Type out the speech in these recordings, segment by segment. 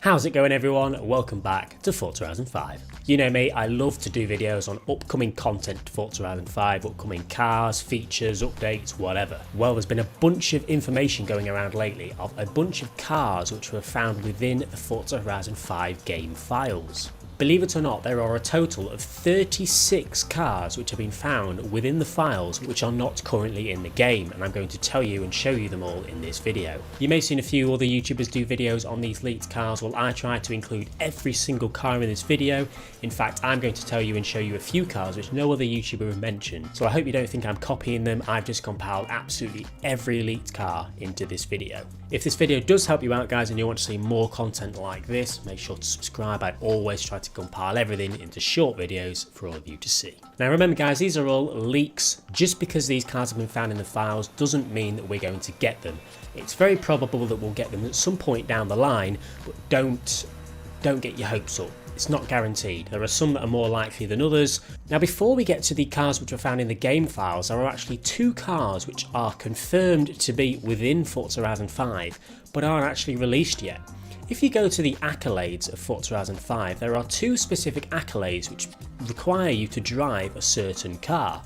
How's it going everyone? Welcome back to Forza Horizon 5. You know me, I love to do videos on upcoming content to Forza Horizon 5, upcoming cars, features, updates, whatever. Well, there's been a bunch of information going around lately of a bunch of cars which were found within the Forza Horizon 5 game files. Believe it or not, there are a total of 36 cars which have been found within the files which are not currently in the game, and I'm going to tell you and show you them all in this video. You may have seen a few other YouTubers do videos on these leaked cars. Well, I tried to include every single car in this video. In fact, I'm going to tell you and show you a few cars which no other YouTuber mentioned. So I hope you don't think I'm copying them. I've just compiled absolutely every leaked car into this video. If this video does help you out, guys, and you want to see more content like this, make sure to subscribe. I always try to compile everything into short videos for all of you to see. Now remember guys, these are all leaks. Just because these cars have been found in the files doesn't mean that we're going to get them. It's very probable that we'll get them at some point down the line, but don't get your hopes up. It's not guaranteed. There are some that are more likely than others. Now before we get to the cars which were found in the game files, there are actually two cars which are confirmed to be within Forza Horizon 5 but aren't actually released yet. If you go to the accolades of Forza Horizon 5, there are two specific accolades which require you to drive a certain car.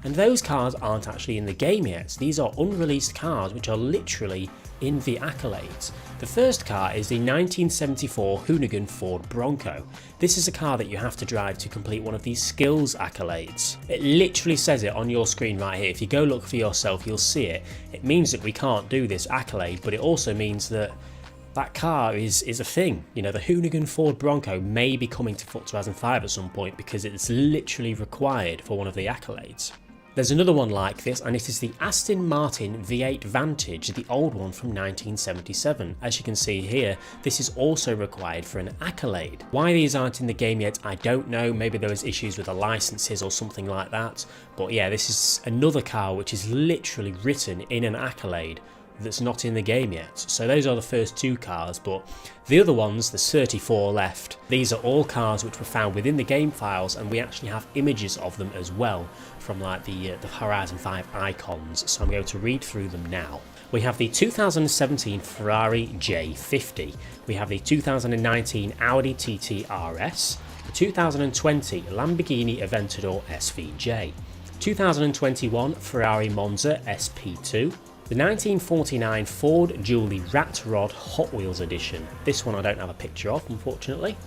And those cars aren't actually in the game yet. These are unreleased cars which are literally in the accolades. The first car is the 1974 Hoonigan Ford Bronco. This is a car that you have to drive to complete one of these skills accolades. It literally says it on your screen right here. If you go look for yourself, you'll see it. It means that we can't do this accolade, but it also means that that car is a thing. You know, the Hoonigan Ford Bronco may be coming to Forza Horizon 5 at some point because it's literally required for one of the accolades. There's another one like this, and it is the Aston Martin V8 Vantage, the old one from 1977. As you can see here, this is also required for an accolade. Why these aren't in the game yet, I don't know. Maybe there was issues with the licenses or something like that. But yeah, this is another car which is literally written in an accolade that's not in the game yet. So those are the first two cars, but the other ones, there's 34 left. These are all cars which were found within the game files, and we actually have images of them as well from like the Horizon 5 icons. So I'm going to read through them now. We have the 2017 Ferrari J50, we have the 2019 Audi TT RS, the 2020 Lamborghini Aventador SVJ, 2021 Ferrari Monza SP2, the 1949 Ford Julie Rat Rod Hot Wheels Edition. This one I don't have a picture of, unfortunately.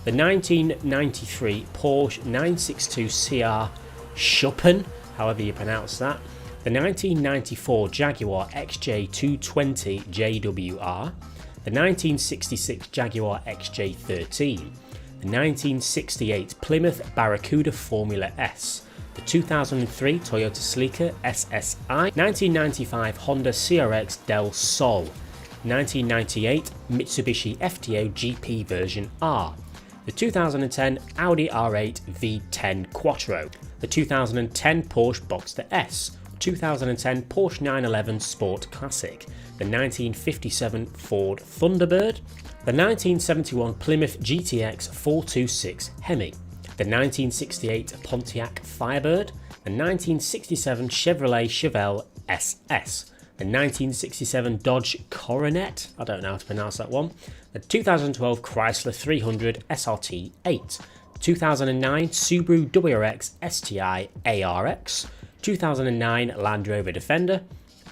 The 1993 Porsche 962 CR Schuppen, however you pronounce that. The 1994 Jaguar XJ220 JWR. The 1966 Jaguar XJ13. The 1968 Plymouth Barracuda Formula S. The 2003 Toyota Sleeker SSI, 1995 Honda CRX Del Sol, 1998 Mitsubishi FTO GP version R, the 2010 Audi R8 V10 Quattro, the 2010 Porsche Boxster S, 2010 Porsche 911 Sport Classic, the 1957 Ford Thunderbird, the 1971 Plymouth GTX 426 Hemi, the 1968 Pontiac Firebird, the 1967 Chevrolet Chevelle SS, the 1967 Dodge Coronet, I don't know how to pronounce that one, the 2012 Chrysler 300 SRT 8, 2009 Subaru WRX STI ARX, 2009 Land Rover Defender,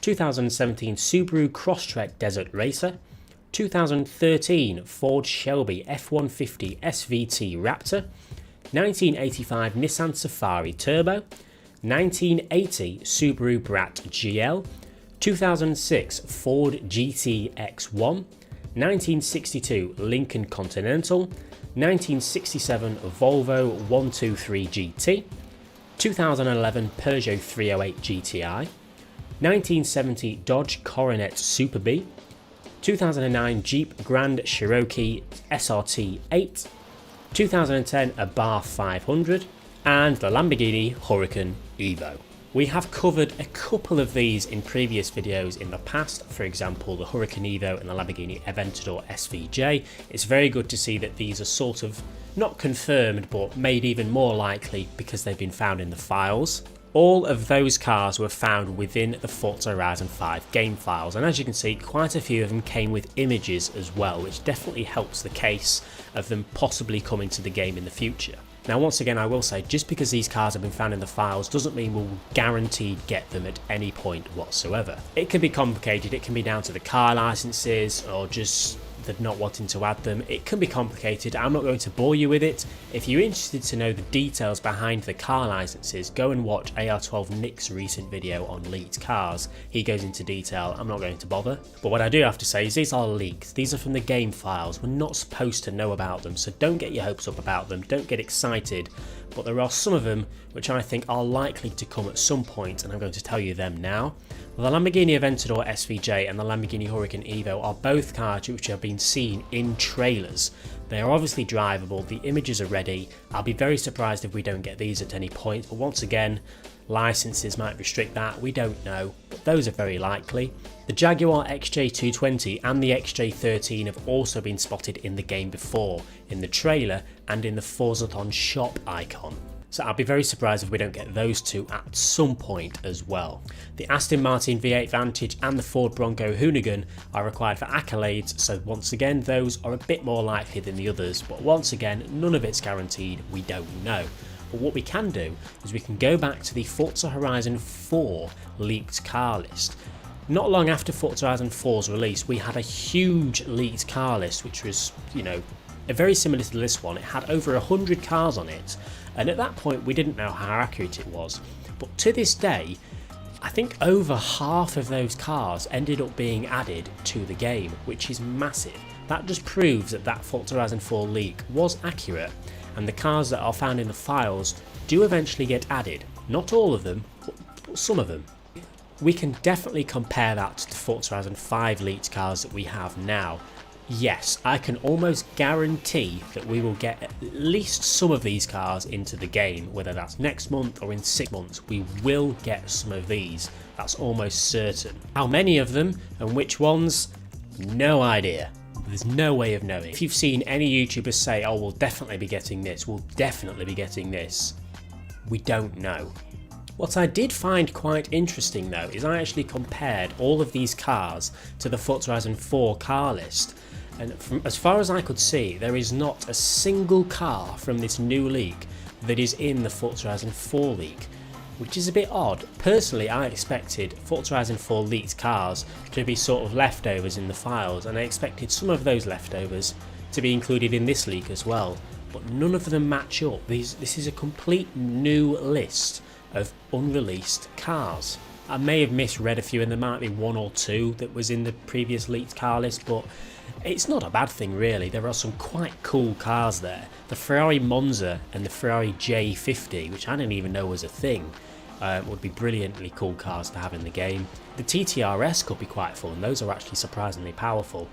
2017 Subaru Crosstrek Desert Racer, 2013 Ford Shelby F-150 SVT Raptor, 1985 Nissan Safari Turbo, 1980 Subaru Brat GL, 2006 Ford GTX1, 1962 Lincoln Continental, 1967 Volvo 123 GT, 2011 Peugeot 308 GTI, 1970 Dodge Coronet Super B, 2009 Jeep Grand Cherokee SRT 8, 2010 Abarth 500, and the Lamborghini Huracan Evo. We have covered a couple of these in previous videos in the past, for example the Huracan Evo and the Lamborghini Aventador SVJ. It's very good to see that these are sort of not confirmed but made even more likely because they've been found in the files. All of those cars were found within the Forza Horizon 5 game files, and as you can see, quite a few of them came with images as well, which definitely helps the case of them possibly coming to the game in the future. Now once again, I will say, just because these cars have been found in the files doesn't mean we'll guaranteed get them at any point whatsoever. It can be complicated, it can be down to the car licenses or just them not wanting to add them. It can be complicated. I'm not going to bore you with it. If you're interested to know the details behind the car licenses, go and watch AR12 Nick's recent video on leaked cars. He goes into detail. I'm not going to bother. But what I do have to say is these are leaks. These are from the game files. We're not supposed to know about them, so don't get your hopes up about them. Don't get excited. But there are some of them which I think are likely to come at some point, and I'm going to tell you them now. The Lamborghini Aventador SVJ and the Lamborghini Huracan Evo are both cars which have been seen in trailers. They are obviously drivable, the images are ready. I'll be very surprised if we don't get these at any point, but once again, licenses might restrict that, we don't know, but those are very likely. The Jaguar XJ220 and the XJ13 have also been spotted in the game before, in the trailer and in the Forzathon shop icon. So I'll be very surprised if we don't get those two at some point as well. The Aston Martin V8 Vantage and the Ford Bronco Hoonigan are required for accolades, so once again those are a bit more likely than the others, but once again none of it's guaranteed, we don't know. But what we can do is we can go back to the Forza Horizon 4 leaked car list. Not long after Forza Horizon 4's release, we had a huge leaked car list which was, very similar to this one. It had over 100 cars on it, and at that point we didn't know how accurate it was. But to this day, I think over half of those cars ended up being added to the game, which is massive. That just proves that that Forza Horizon 4 leak was accurate, and the cars that are found in the files do eventually get added. Not all of them, but some of them. We can definitely compare that to the Forza Horizon 5 leaked cars that we have now. Yes, I can almost guarantee that we will get at least some of these cars into the game, whether that's next month or in 6 months, we will get some of these, that's almost certain. How many of them and which ones? No idea. There's no way of knowing. If you've seen any YouTubers say, oh, we'll definitely be getting this, we'll definitely be getting this, we don't know. What I did find quite interesting though is I actually compared all of these cars to the Forza Horizon 4 car list, and from as far as I could see, there is not a single car from this new leak that is in the Forza Horizon 4 leak, which is a bit odd. Personally, I expected Forza Horizon 4 leaked cars to be sort of leftovers in the files, and I expected some of those leftovers to be included in this leak as well, but none of them match up. This is a complete new list of unreleased cars. I may have misread a few, and there might be one or two that was in the previous leaked car list, but it's not a bad thing really. There are some quite cool cars there. The Ferrari Monza and the Ferrari J50, which I didn't even know was a thing, would be brilliantly cool cars to have in the game. The TTRS could be quite fun, those are actually surprisingly powerful.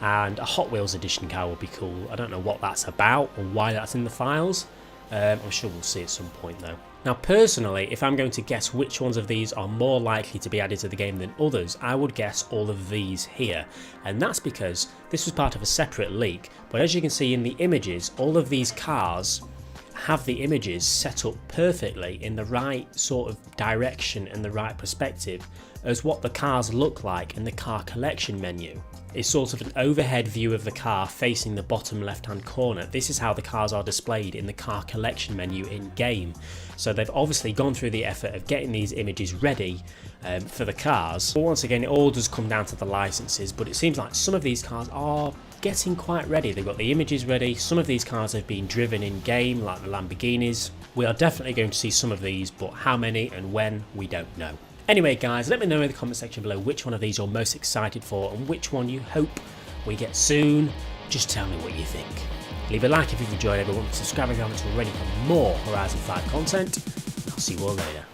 And a Hot Wheels edition car would be cool. I don't know what that's about or why that's in the files. I'm sure we'll see at some point though. Now personally, if I'm going to guess which ones of these are more likely to be added to the game than others, I would guess all of these here. And that's because this was part of a separate leak, but as you can see in the images, all of these cars have the images set up perfectly in the right sort of direction and the right perspective as what the cars look like in the car collection menu. It's sort of an overhead view of the car facing the bottom left hand corner. This is how the cars are displayed in the car collection menu in game. So they've obviously gone through the effort of getting these images ready for the cars. But once again, it all does come down to the licenses, but it seems like some of these cars are getting quite ready. They've got the images ready. Some of these cars have been driven in game, like the Lamborghinis. We are definitely going to see some of these, but how many and when, we don't know. Anyway guys, let me know in the comment section below which one of these you're most excited for and which one you hope we get soon. Just tell me what you think. Leave a like if you've enjoyed everyone, subscribe if you haven't already for more Horizon 5 content. I'll see you all later.